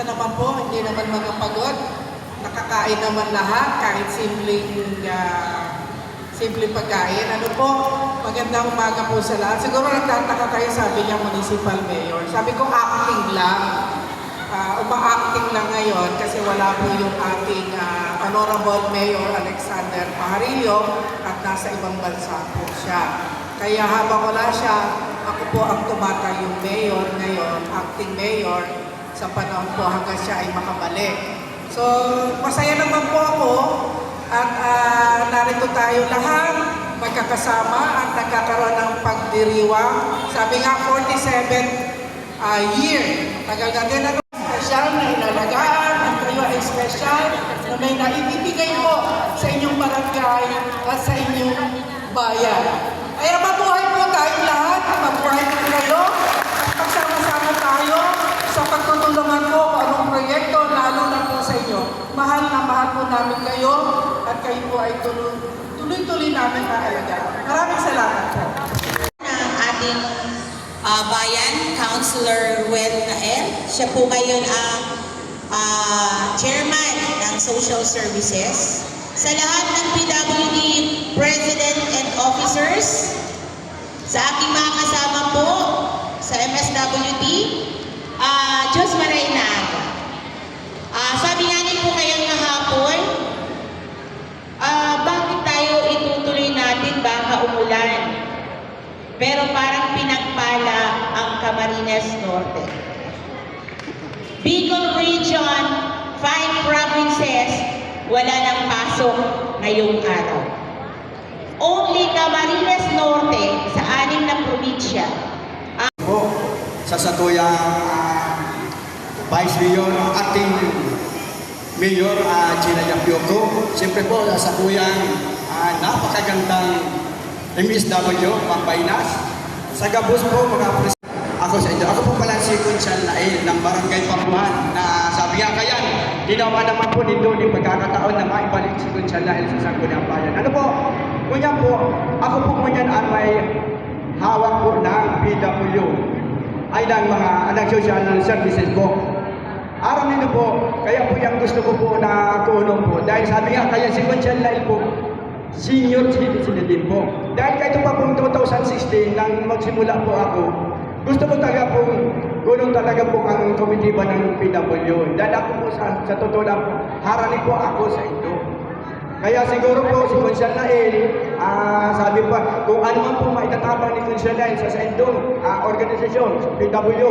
Kamusta naman po? Hindi naman mga pagod. Nakakain naman lahat kahit simpleng pagkain. Ano po? Magandang umaga po sa lahat. Siguro nagtataka kayo, sabi niya municipal mayor. Sabi ko acting lang. Uma-acting lang ngayon kasi wala po yung ating honorable Mayor Alexander Pajarillo at nasa ibang bansa po siya. Kaya habang wala siya, ako po ang tumatayong mayor ngayon, acting mayor, sa panahon po hanggang siya ay makabalik. So, masaya naman po ako at narito tayo lahat, magkakasama at nagkakaroon ng pagdiriwang. Sabi nga, 47th year. Tagal natin na special na inalagaan at kayo ay special na may naibibigay po sa inyong barangay at sa inyong bayan. Kaya mabuhay po tayong lahat, mabuhay po kayo, magsama-sama tayo sa pagtutulungan po kung anong proyekto, lalo na po sa inyo. Mahal na mahal po namin kayo at kayo po ay tuloy-tuloy namin aalagaan. Maraming salamat po. Ang ating bayan, Councilor Wen Nael. Siya po ngayon ang chairman ng Social Services. Sa lahat ng PWD President and Officers, sa aking mga kasama po sa MSWD, Diyos Maray na aga. Sabi nga niyo po kayang nahapon, bakit tayo itutuloy natin baka umulan? Pero parang pinagpala ang Camarines Norte. Bicol Region, 5 provinces, wala nang pasok ngayong araw. Only Camarines Norte sa 6 na probinsya. Sa satuyang Vice Mayor, ating Mayor Gina Yapioco. Siyempre po sa satuyang napakagandang MSW, Pambaynas. Sa Gabos po, mga ako sa inyo. Ako po pala si Conchal Nael ng Barangay Pamuhan na sabi nga kayan, ginawa naman po dito ni pagkakataon na maibalik si Conchal Nael sa Sangguniang Bayan. Ano po? Kunya po, ako po ngunyan ang may hawak po ng PW ay ng mga social services po. Araw nito po, kaya po yung gusto ko po na tulong po. Dahil sabi nga kaya si Conchal Nael po, senior citizen din po. Dahil kahit pa pong 2016 nang magsimula po ako, gusto ko talaga pong gulong talaga po ang komitiba ng PW. Dahil ako po sa totoo lang po, harani po ako sa ito. Kaya siguro po si Conchal Nael, sabi pa, kung ano man po maitatapang ni Conchal Nael sa indong organisasyon, sa PW,